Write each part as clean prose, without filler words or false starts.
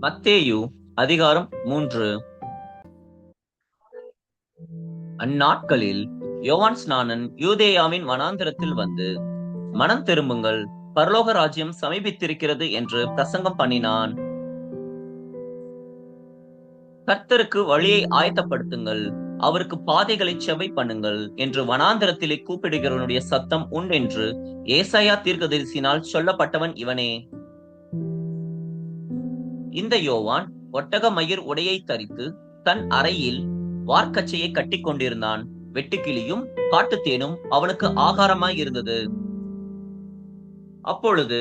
மத்தேயு அதிகாரம் 3. அந்நாட்களில் யோவான் ஸ்நானன் யூதேயாவின் வனாந்திரத்தில் வந்து, மனம் திரும்புங்கள், பரலோக ராஜ்யம் சமீபித்திருக்கிறது என்று பிரசங்கம் பண்ணினான். கர்த்தருக்கு வழியை ஆயத்தப்படுத்துங்கள், அவருக்கு பாதைகளை செவ்வை பண்ணுங்கள் என்று வனாந்திரத்திலே கூப்பிடுகிறவனுடைய சத்தம் உண்டென்று ஏசாயா தீர்க்கதரிசியினால் சொல்லப்பட்டவன் இவனே. இந்த யோவான் ஒட்டக மயிர் உடையை தரித்து தன் அறையில் வார்க்கச்சையை கட்டி கொண்டிருந்தான். வெட்டுக்கிளியும் காட்டுத்தேனும் அவனுக்கு ஆகாரமாய் இருந்தது. அப்பொழுது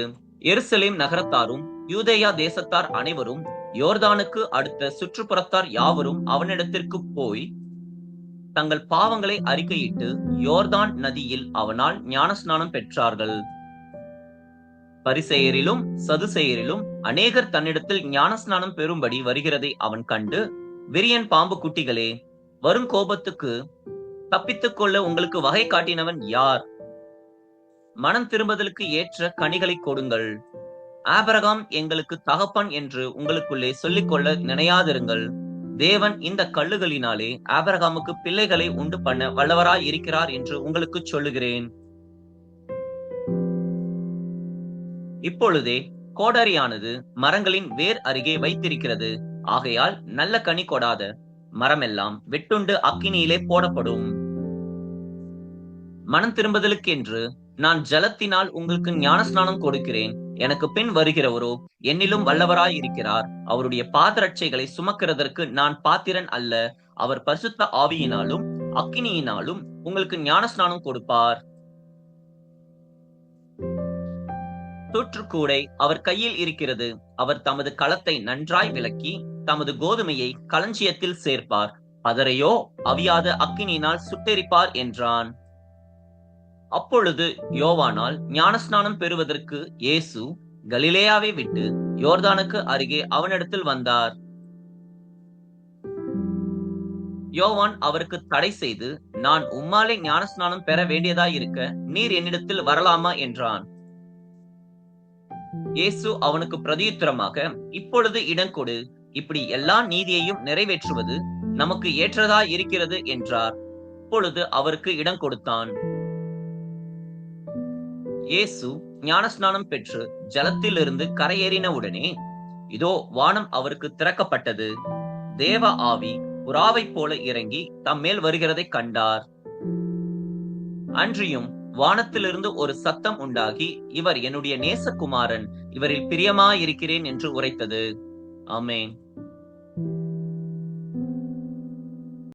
எருசலேம் நகரத்தாரும் யூதேயா தேசத்தார் அனைவரும் யோர்தானுக்கு அடுத்த சுற்றுப்புறத்தார் யாவரும் அவனிடத்திற்கு போய் தங்கள் பாவங்களை அறிக்கையிட்டு யோர்தான் நதியில் அவனால் ஞானஸ்நானம் பெற்றார்கள். பரிசேயரிலும் சதுசேயரிலும் அநேகர் தன்னிடத்தில் ஞானஸ்நானம் பெறும்படி வருகிறதை அவன் கண்டு, விரியன் பாம்பு குட்டிகளே, வரும் கோபத்துக்கு தப்பித்துக் கொள்ள உங்களுக்கு வகை காட்டினவன் யார்? மனம் திரும்புதலுக்கு ஏற்ற கனிகளை கொடுங்கள். ஆபிரகாம் எங்களுக்கு தகப்பன் என்று உங்களுக்குள்ளே சொல்லிக் கொள்ள நினையாதிருங்கள். தேவன் இந்த கல்லுகளினாலே ஆபிரகாமுக்கு பிள்ளைகளை உண்டு பண்ண வல்லவராய் இருக்கிறார் என்று உங்களுக்கு சொல்லுகிறேன். இப்பொழுதே கோடரியானது மரங்களின் வேர் அருகே வைத்திருக்கிறது. ஆகையால் நல்ல கனி கொடாத மரமெல்லாம் வெட்டுண்டு அக்கினியிலே போடப்படும். மனம் திரும்புதலுக்கென்று நான் ஜலத்தினால் உங்களுக்கு ஞானஸ்நானம் கொடுக்கிறேன். எனக்கு பின் வருகிறவரோ என்னிலும் வல்லவராய் இருக்கிறார். அவருடைய பாதரட்சைகளை சுமக்கிறதற்கு நான் பாத்திரன் அல்ல. அவர் பரிசுத்த ஆவியினாலும் அக்கினியினாலும் உங்களுக்கு ஞானஸ்நானம் கொடுப்பார். தூற்றுக்கூடை அவர் கையில் இருக்கிறது. அவர் தமது களத்தை நன்றாய் விளக்கி தமது கோதுமையை களஞ்சியத்தில் சேர்ப்பார். பதரையோ அவியாத அக்கினியினால் சுட்டெரிப்பார் என்றான். அப்பொழுது யோவானால் ஞானஸ்நானம் பெறுவதற்கு இயேசு கலிலேயாவை விட்டு யோர்தானுக்கு அருகே அவனிடத்தில் வந்தார். யோவான் அவருக்கு தடை செய்து, நான் உம்மாலே ஞானஸ்நானம் பெற வேண்டியதாயிருக்க நீர் என்னிடத்தில் வரலாமா என்றான். இயேசு அவனுக்கு பிரதியுத்தரமாக, இப்பொழுது இடங்கொடு, இப்படி எல்லா நீதியையும் நிறைவேற்றுவது நமக்கு ஏற்றதா இருக்கிறது என்றார். அப்பொழுது அவருக்கு இடம் கொடுத்தான். இயேசு ஞானஸ்நானம் பெற்று ஜலத்திலிருந்து கரையேறின உடனே, இதோ வானம் அவருக்கு திறக்கப்பட்டது. தேவ ஆவி புறாவை போல இறங்கி தம்மேல் வருகிறதை கண்டார். அன்றியும் வானத்திலிருந்து ஒரு சத்தம் உண்டாகி, இவர் என்னுடைய நேசகுமாரன், இவரில் பிரியமாயிருக்கிறேன் என்று உரைத்தது. ஆமென்.